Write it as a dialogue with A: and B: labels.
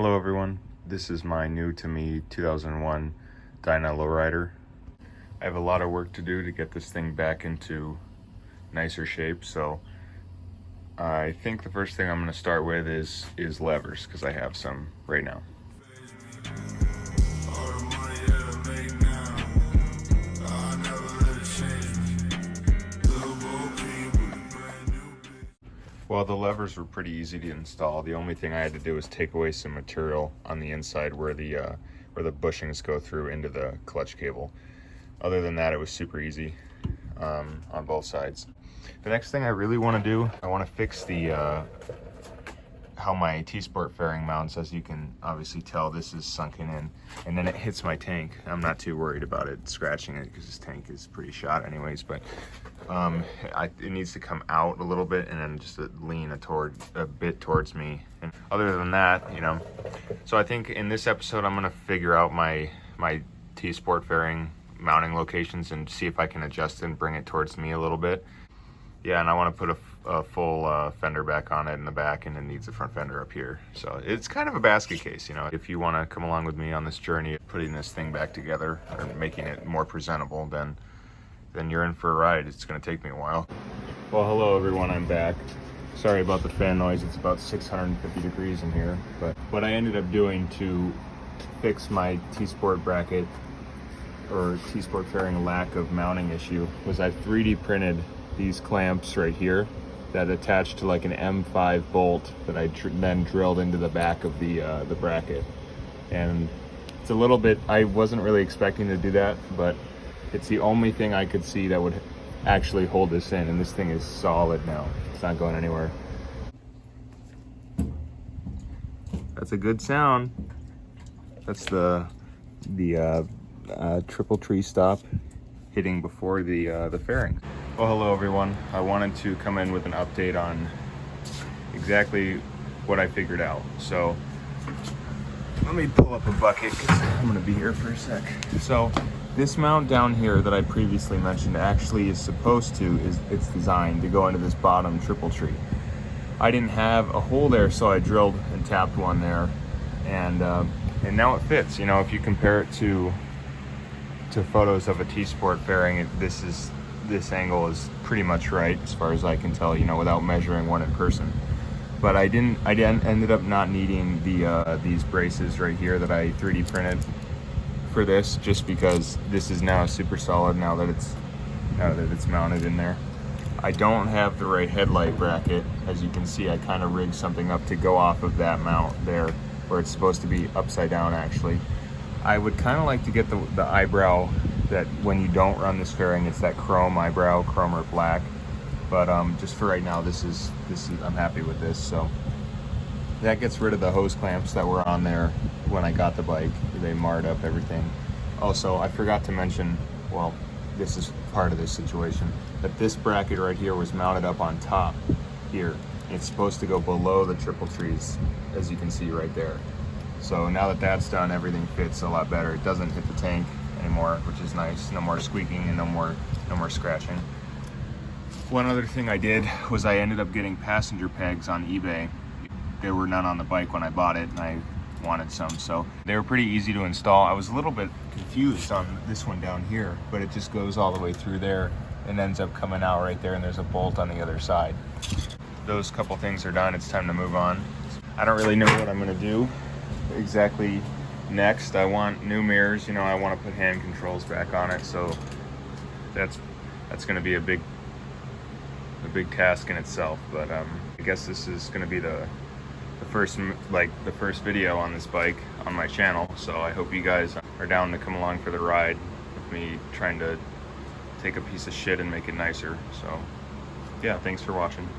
A: Hello everyone, this is my new to me 2001 Dyna lowrider. I have a lot of work to do to get this thing back into nicer shape, so I think the first thing I'm going to start with is levers, because I have some right now. Well, the levers were pretty easy to install. The only thing I had to do was take away some material on the inside where the bushings go through into the clutch cable. Other than that, it was super easy on both sides. The next thing I really want to do, I want to fix the how my T-Sport fairing mounts. As you can obviously tell, this is sunken in, and then it hits my tank. I'm not too worried about it scratching it because this tank is pretty shot anyways, but it needs to come out a little bit and then just lean a bit towards me. And other than that, so I think in this episode I'm gonna figure out my T-Sport fairing mounting locations and see if I can adjust it and bring it towards me a little bit. Yeah, and I want to put a full fender back on it in the back, and it needs a front fender up here. So it's kind of a basket case, If you want to come along with me on this journey of putting this thing back together or making it more presentable, then you're in for a ride. It's going to take me a while. Well, hello everyone, I'm back. Sorry about the fan noise. It's about 650 degrees in here. But what I ended up doing to fix my T-Sport bracket or T-Sport fairing lack of mounting issue was I 3D printed these clamps right here that attach to like an M5 bolt that I then drilled into the back of the bracket. And it's a little bit, I wasn't really expecting to do that, but it's the only thing I could see that would actually hold this in, and this thing is solid now. It's not going anywhere. That's a good sound. That's the triple tree stop hitting before the fairing. Well, hello everyone. I wanted to come in with an update on exactly what I figured out. So let me pull up a bucket because I'm gonna be here for a sec. So this mount down here that I previously mentioned actually is it's designed to go into this bottom triple tree. I didn't have a hole there, so I drilled and tapped one there, and now it fits. If you compare it to photos of a T-Sport fairing, this angle is pretty much right as far as I can tell, without measuring one in person. But I ended up not needing these braces right here that I 3D printed for this, just because this is now super solid now that it's mounted in there. I don't have the right headlight bracket. As you can see, I kind of rigged something up to go off of that mount there, where it's supposed to be upside down actually. I would kind of like to get the eyebrow that when you don't run this fairing, it's that chrome eyebrow, chrome or black. But just for right now, this is I'm happy with this. So that gets rid of the hose clamps that were on there when I got the bike. They marred up everything. Also, I forgot to mention, well, this is part of this situation, that this bracket right here was mounted up on top here. It's supposed to go below the triple trees, as you can see right there. So now that that's done, everything fits a lot better. It doesn't hit the tank anymore, which is nice. No more squeaking and no more scratching. One other thing I did was I ended up getting passenger pegs on eBay. There were none on the bike when I bought it, and I wanted some, so they were pretty easy to install. I was a little bit confused on this one down here, but it just goes all the way through there and ends up coming out right there, and there's a bolt on the other side. Those couple things are done. It's time to move on. I don't really know what I'm gonna do exactly next. I want new mirrors, I want to put hand controls back on it, so that's going to be a big task in itself. But I guess this is going to be the first video on this bike on my channel, so I hope you guys are down to come along for the ride with me trying to take a piece of shit and make it nicer. So yeah, thanks for watching.